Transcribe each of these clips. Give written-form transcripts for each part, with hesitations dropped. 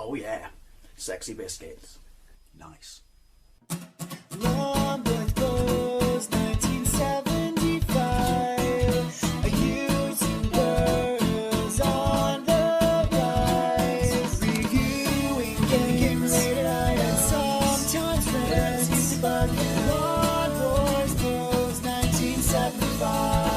Oh yeah, sexy biscuits. Nice. Long boys blues, 1975. A YouTuber's on the rise. Reviewing games late at night and sometimes friends used to bug. Long boys blues, 1975.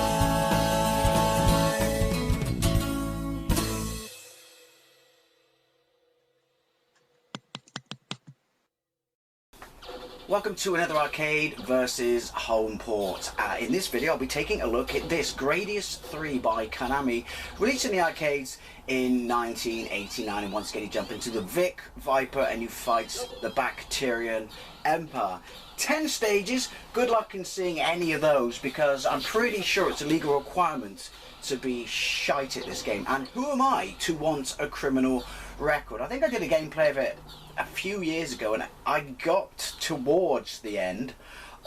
Welcome to another arcade versus home port. In this video I'll be taking a look at this Gradius III by Konami, released in the arcades in 1989, and once again you jump into the Vic Viper and you fight the Bacterian Empire. 10 stages, good luck in seeing any of those because I'm pretty sure it's a legal requirement to be shite at this game, and who am I to want a criminal record? I think I did a gameplay of it a few years ago and I got towards the end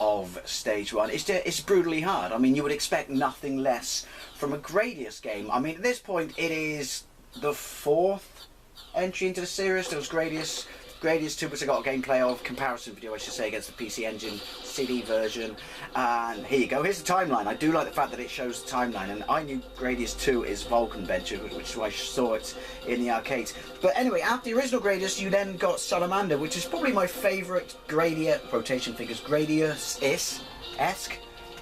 of stage 1. It's brutally hard. I mean, you would expect nothing less from a Gradius game. I mean, at this point it is the 4th entry into the series. There was Gradius II, which I got a gameplay of, comparison video I should say, against the PC Engine CD version. And here you go, here's the timeline. I do like the fact that it shows the timeline, and I knew Gradius II is Vulcan Venture, which is why I saw it in the arcades. But anyway, after the original Gradius, you then got Salamander, which is probably my favourite Gradius-esque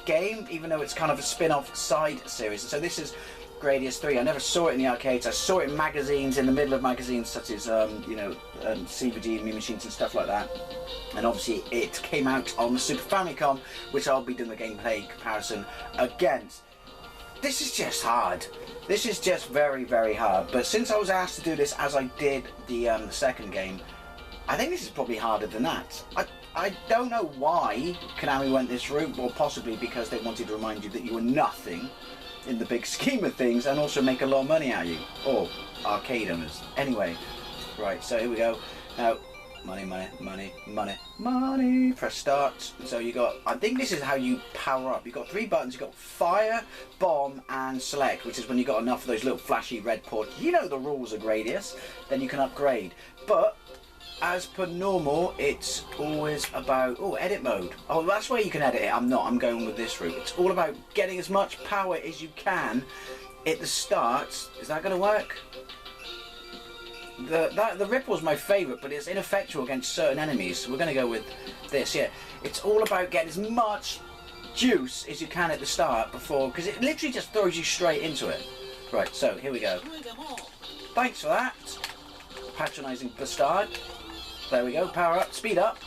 game, even though it's kind of a spin-off side series. And so this is Gradius III. I never saw it in the arcades. I saw it in magazines, in the middle of magazines such as CVD and Mean Machines and stuff like that. And obviously it came out on the Super Famicom, which I'll be doing the gameplay comparison against. This is just hard. This is just very, very hard. But since I was asked to do this as I did the second game, I think this is probably harder than that. I don't know why Konami went this route, or possibly because they wanted to remind you that you were nothing in the big scheme of things, and also make a lot of money out of you, or arcade owners. Anyway, right, so here we go. Now, money, press start. So you got, I think this is how you power up. You've got 3 buttons. You've got fire, bomb, and select, which is when you got enough of those little flashy red ports. You know the rules of Gradius, then you can upgrade. But as per normal, it's always about, edit mode. Oh, that's where you can edit it. I'm going with this route. It's all about getting as much power as you can at the start. Is that going to work? The ripple's my favourite, but it's ineffectual against certain enemies. So we're going to go with this, yeah. It's all about getting as much juice as you can at the start before, because it literally just throws you straight into it. Right, so here we go. Thanks for that, patronising bastard. There we go, power up, speed up.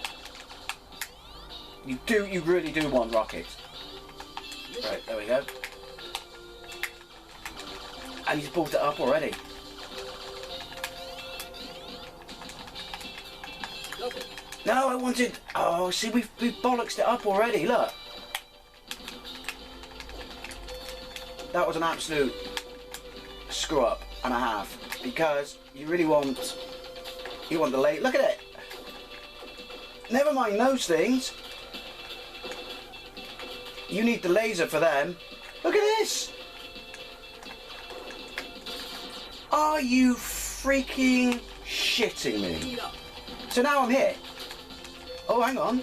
You really do want rockets. Right, there we go. And he's pulled it up already. No, I wanted, oh, see, we've bollocksed it up already, look. That was an absolute screw up and a half, because you really want, the late, look at it. Never mind those things. You need the laser for them. Look at this. Are you freaking shitting me? So now I'm here. Oh, hang on.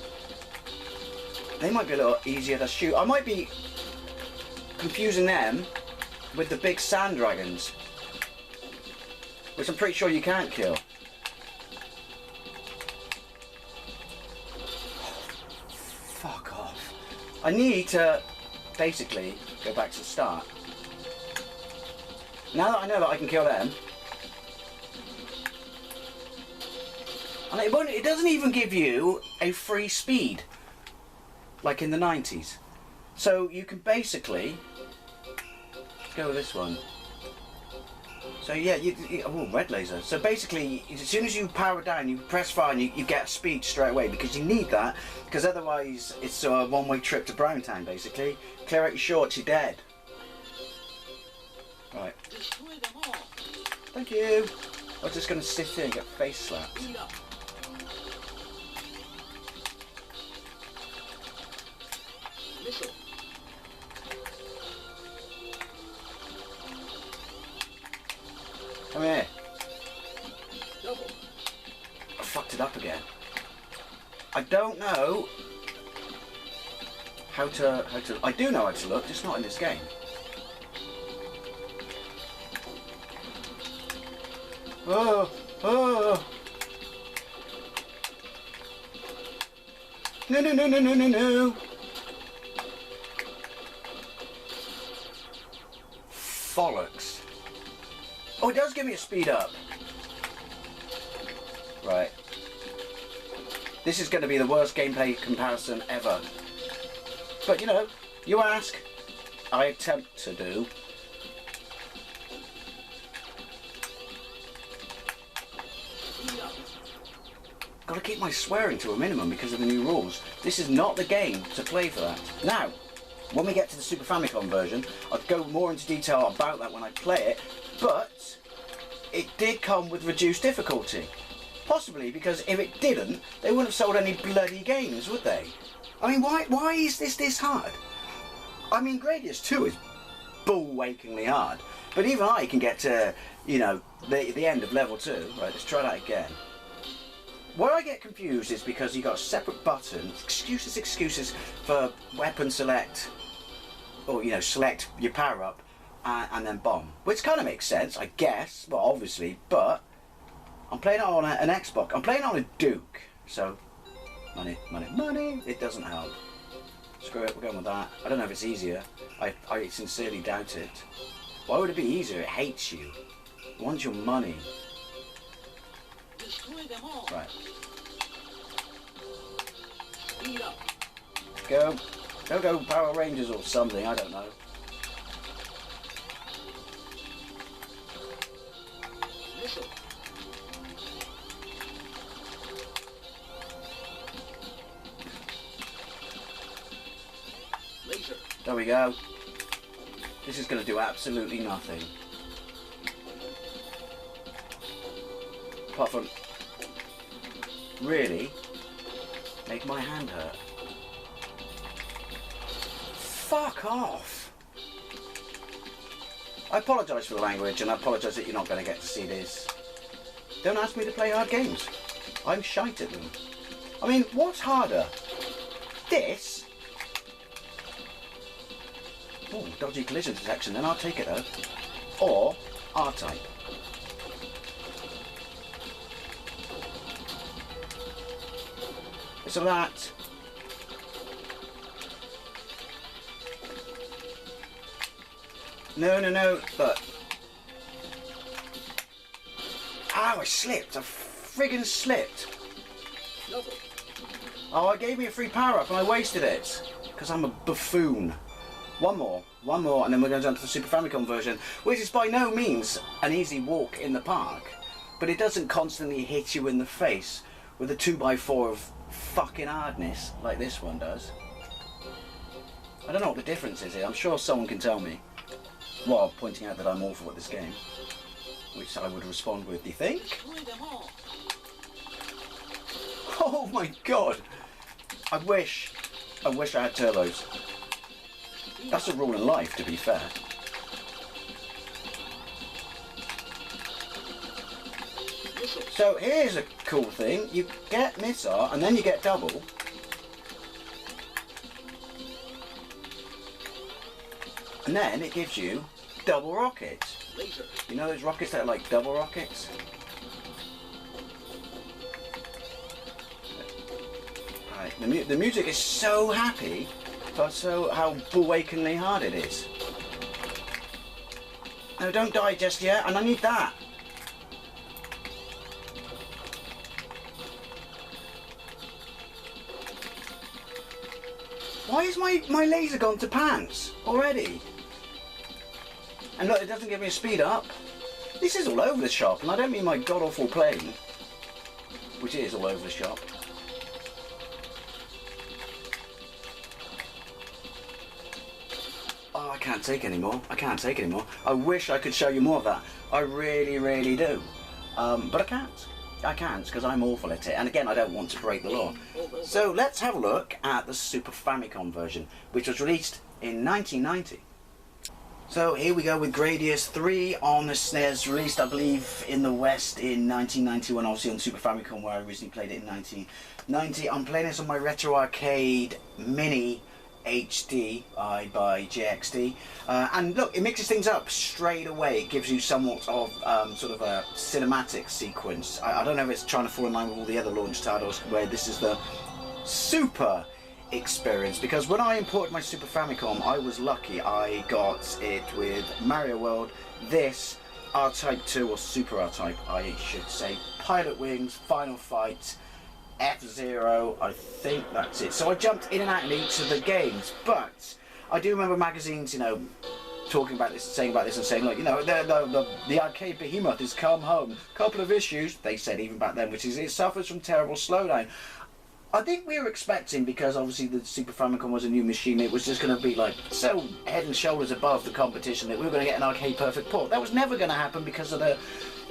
They might be a little easier to shoot. I might be confusing them with the big sand dragons, which I'm pretty sure you can't kill. Fuck off. I need to basically go back to the start. Now that I know that I can kill them, and it doesn't even give you a free speed like in the 90s. So you can basically go with this one. So yeah, oh, red laser. So basically, as soon as you power it down, you press fire and you get speed straight away, because you need that, because otherwise it's a one-way trip to Browntown basically. Clear out your shorts, you're dead. Right. Thank you. I was just going to sit here and get face slapped. Come here. fucked it up again. I don't know how to, I do know how to look, just not in this game. Oh, oh. No, no, no, no, no, no, no. Bollocks. Oh, it does give me a speed up. Right. This is going to be the worst gameplay comparison ever. But you know, you ask, I attempt to do. Gotta keep my swearing to a minimum because of the new rules. This is not the game to play for that. Now, when we get to the Super Famicom version, I'll go more into detail about that when I play it, but it did come with reduced difficulty. Possibly because if it didn't, they wouldn't have sold any bloody games, would they? I mean, why is this hard? I mean, Gradius II is bull-wakingly hard, but even I can get to, you know, the end of level 2. Right, let's try that again. Where I get confused is because you got a separate button, excuses for weapon select, or you know, select your power up, and then bomb. Which kind of makes sense, I guess. Well, obviously, but I'm playing it on an Xbox. I'm playing it on a Duke, so money, money, money. It doesn't help. Screw it, we're going with that. I don't know if it's easier. I sincerely doubt it. Why would it be easier? It hates you. It wants your money. Right. Go. Go Power Rangers or something, I don't know. There we go. This is going to do absolutely nothing. Apart from really make my hand hurt. Fuck off. I apologise for the language and I apologise that you're not going to get to see this. Don't ask me to play hard games. I'm shite at them. I mean, what's harder? This? Oh, dodgy collision detection, then I'll take it though. Or R-Type. So that. No, but. Ow, I slipped. I friggin' slipped. Oh, it gave me a free power up and I wasted it. Because I'm a buffoon. One more, and then we're going to jump to the Super Famicom version, which is by no means an easy walk in the park. But it doesn't constantly hit you in the face with a 2x4 of fucking hardness like this one does. I don't know what the difference is here. I'm sure someone can tell me while pointing out that I'm awful at this game, which I would respond with, do you think? Oh my god! I wish I had turbos. That's a rule in life, to be fair. So here's a cool thing. You get missile and then you get double. And then it gives you double rockets. You know those rockets that are like double rockets? Right, the music is so happy, but so how bull-wakingly hard it is. No, don't die just yet, and I need that. Why is my laser gone to pants already? And look, it doesn't give me a speed up. This is all over the shop, and I don't mean my god-awful plane, which is all over the shop. Oh, I can't take anymore. I can't take anymore. I wish I could show you more of that. I really, really do. But I can't. I can't, because I'm awful at it. And again, I don't want to break the law. So let's have a look at the Super Famicom version, which was released in 1990. So here we go with Gradius III on the SNES, released I believe in the West in 1991, obviously on Super Famicom where I originally played it in 1990. I'm playing this on my Retro Arcade Mini HD by JXD, and look, it mixes things up straight away. It gives you somewhat of sort of a cinematic sequence. I don't know if it's trying to fall in line with all the other launch titles where this is the super experience, because when I imported my Super Famicom I was lucky. I got it with Mario World, this, R-Type 2 or Super R-Type I should say, Pilot Wings, Final Fight, F-Zero, I think that's it. So I jumped in and out in each of the games, but I do remember magazines, you know, talking about this, saying about this and saying, look, you know, the arcade behemoth has come home. Couple of issues, they said even back then, which is it suffers from terrible slowdown. I think we were expecting, because obviously the Super Famicom was a new machine, it was just going to be like so head and shoulders above the competition that we were going to get an arcade perfect port. That was never going to happen because of the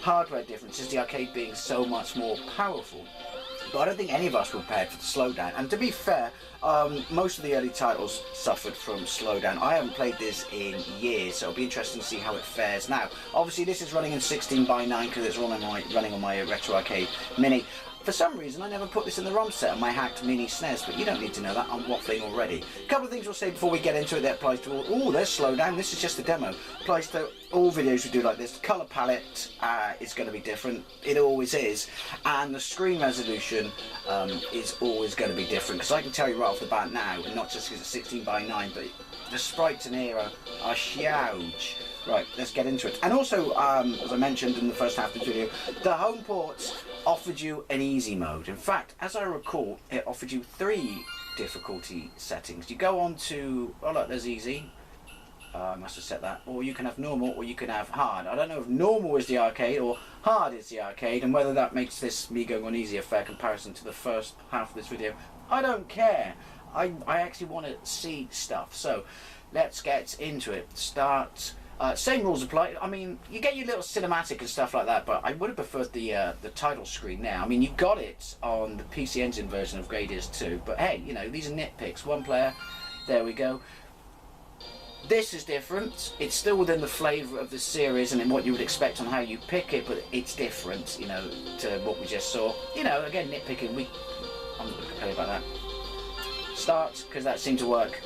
hardware differences, the arcade being so much more powerful. But I don't think any of us were prepared for the slowdown. And to be fair, most of the early titles suffered from slowdown. I haven't played this in years, so it'll be interesting to see how it fares now. Obviously this is running in 16:9 because it's running on my Retro Arcade Mini. For some reason, I never put this in the ROM set on my hacked mini SNES, but you don't need to know that, I'm waffling already. A couple of things we'll say before we get into it that applies to all. Oh, there's slowdown, this is just a demo. Applies to all videos we do like this. The colour palette is going to be different, it always is. And the screen resolution is always going to be different, because I can tell you right off the bat now, and not just because it's 16:9, but the sprites in here are huge. Right, let's get into it. And also, as I mentioned in the first half of the video, the home ports offered you an easy mode. In fact, as I recall, it offered you 3 difficulty settings. You go on to, oh look, there's easy. I must have set that. Or you can have normal, or you can have hard. I don't know if normal is the arcade or hard is the arcade, and whether that makes this me going on easy a fair comparison to the first half of this video. I don't care. I actually want to see stuff. So let's get into it. Start. Same rules apply. I mean, you get your little cinematic and stuff like that, but I would have preferred the title screen now. I mean, you got it on the PC Engine version of Gradius II, but hey, you know, these are nitpicks. One player, there we go. This is different. It's still within the flavour of the series and in what you would expect on how you pick it, but it's different, you know, to what we just saw. You know, again, nitpicking, I'm not going to complain about that. Start, because that seemed to work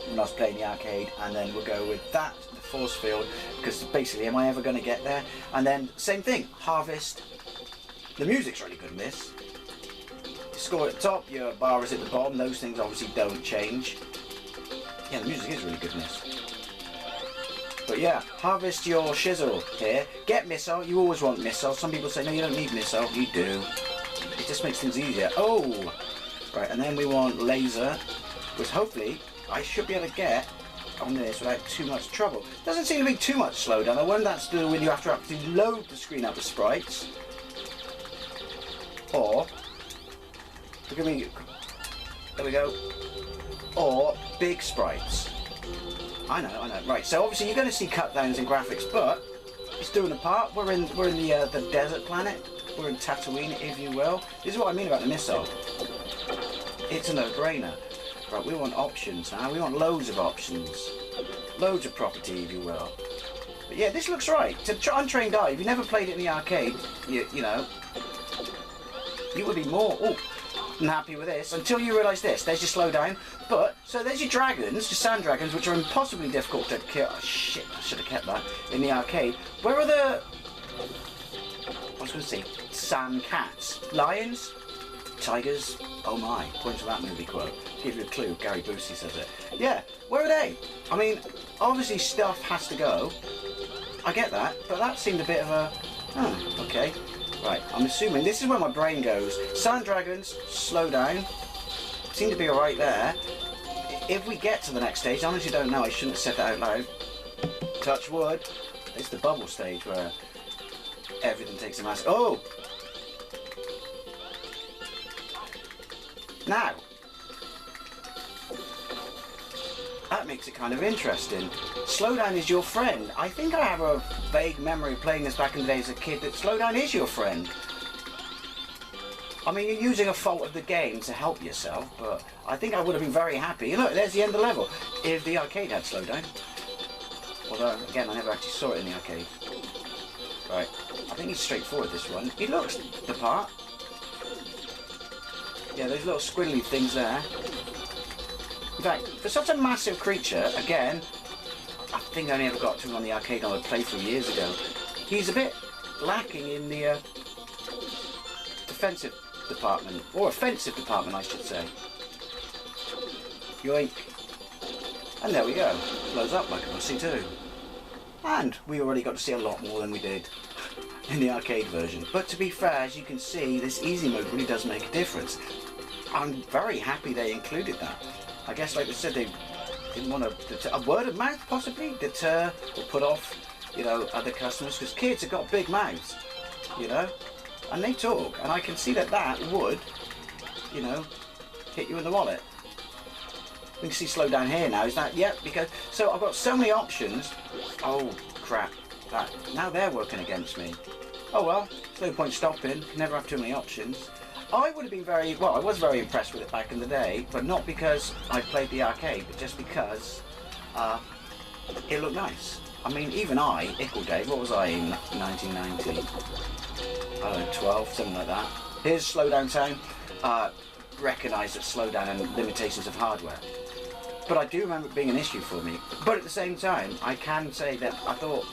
when I was playing the arcade, and then we'll go with that, the force field, because basically, am I ever going to get there? And then, same thing, harvest. The music's really good in this. You score at the top, your bar is at the bottom, those things obviously don't change. Yeah, the music is really good in this. But yeah, harvest your shizzle here. Get missile, you always want missile. Some people say, no, you don't need missile. You do. It just makes things easier. Oh! Right, and then we want laser, which hopefully I should be able to get on this without too much trouble. Doesn't seem to be too much slowdown. I wonder that's to do when you have to actually load the screen up with sprites. Or, look at me, there we go. Or big sprites. I know. Right, so obviously you're going to see cut downs in graphics, but it's doing a part. We're in the desert planet. We're in Tatooine, if you will. This is what I mean about the missile. It's a no-brainer. Right, we want options now. We want loads of options. Loads of property, if you will. But yeah, this looks right. To untrained eye, if you never played it in the arcade, you know, you would be more than happy with this until you realise this. There's your slowdown. But, so there's your dragons, your sand dragons, which are impossibly difficult to kill. Oh shit, I should have kept that in the arcade. Where are the... I was going to say, sand cats. Lions? Tigers? Oh my, point to that movie quote. Give you a clue, Gary Busey says it. Yeah, where are they? I mean, obviously stuff has to go. I get that, but that seemed a bit of a... Oh, okay. Right, I'm assuming this is where my brain goes. Sand dragons, slow down. Seem to be alright there. If we get to the next stage, I honestly don't know, I shouldn't have said that out loud. Touch wood. It's the bubble stage where everything takes a massive... Oh! Now, that makes it kind of interesting. Slowdown is your friend. I think I have a vague memory of playing this back in the day as a kid, that slowdown is your friend. I mean, you're using a fault of the game to help yourself, but I think I would have been very happy. Look, there's the end of the level. If the arcade had slowdown. Although, again, I never actually saw it in the arcade. Right, I think he's straightforward, this one. He looks the part. Yeah, those little squiggly things there. In fact, for such a massive creature, again, I think I only ever got to him on the arcade on a playthrough years ago. He's a bit lacking in the defensive department, or offensive department, I should say. Yoink. And there we go. Blows up like a pussy too. And we already got to see a lot more than we did in the arcade version. But to be fair, as you can see, this easy mode really does make a difference. I'm very happy they included that. I guess, like I said, they didn't want to deter, a word of mouth possibly, deter or put off, you know, other customers, because kids have got big mouths, you know, and they talk, and I can see that that would, you know, hit you in the wallet. We can see slow down here now, is that, yep, because, so I've got so many options. Oh crap, that, now they're working against me. Oh well, there's no point stopping, you never have too many options. I would have been very, well, I was very impressed with it back in the day, but not because I played the arcade, but just because it looked nice. I mean, even I, Ickle Dave, what was I in 1990? I don't know, 12, something like that. Here's Slowdown Town. Recognise that slowdown and limitations of hardware. But I do remember it being an issue for me. But at the same time, I can say that I thought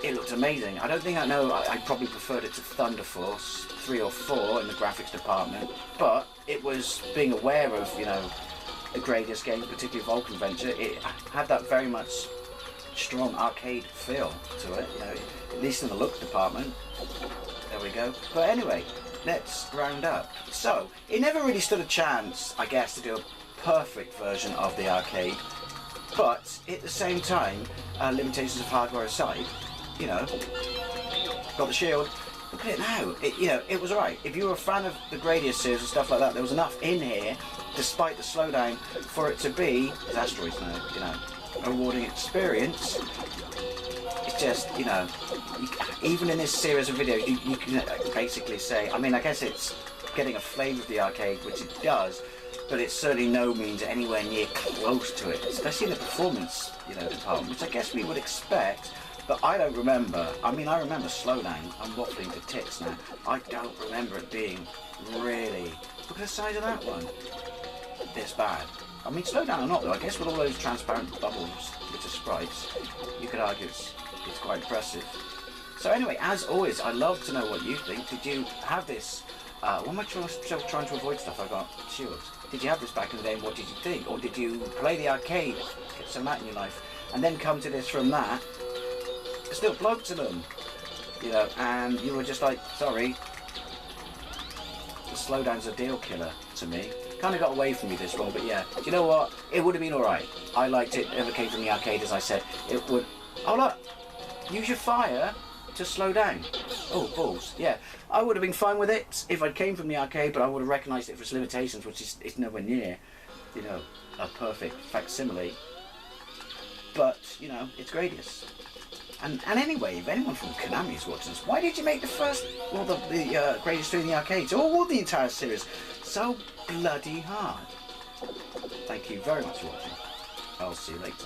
it looked amazing. I don't think I know, I probably preferred it to Thunder Force 3 or 4 in the graphics department, but it was being aware of, you know, the Gradius games, particularly Vulcan Venture. It had that very much strong arcade feel to it, you know, at least in the look department. There we go. But anyway, let's round up. So, it never really stood a chance, I guess, to do a perfect version of the arcade, but at the same time, limitations of hardware aside, you know, got the shield. Look at it now. You know, it was alright. If you were a fan of the Gradius series and stuff like that, there was enough in here, despite the slowdown, for it to be, it's asteroids now, you know, a rewarding experience. It's just, you know, even in this series of videos, you can basically say, I mean, I guess it's getting a flavour of the arcade, which it does, but it's certainly no means anywhere near close to it, especially in the performance, you know, department, which I guess we would expect. But I don't remember, I mean, I remember Slowdown. I'm waffling to tits now. I don't remember it being really, look at the size of that one, this bad. I mean, Slowdown or not though, I guess with all those transparent bubbles, which are sprites, you could argue it's quite impressive. So anyway, as always, I'd love to know what you think. Did you have this, what am I trying to avoid stuff? I got shields. Did you have this back in the day and what did you think? Or did you play the arcade, get some of that in your life, and then come to this from that? Still plugged to them, you know, and you were just like, sorry, the slowdown's a deal killer to me. Kind of got away from me this one, but yeah, do you know what? It would have been alright. I liked it, never came from the arcade, as I said. It would, oh look, use your fire to slow down. Oh, balls, yeah. I would have been fine with it if I'd came from the arcade, but I would have recognised it for its limitations, which is nowhere near, you know, a perfect facsimile. But, you know, it's Gradius. And anyway, if anyone from Konami is watching this, why did you make the first, well, the Gradius III in the arcades, or the entire series, so bloody hard? Thank you very much for watching. I'll see you later.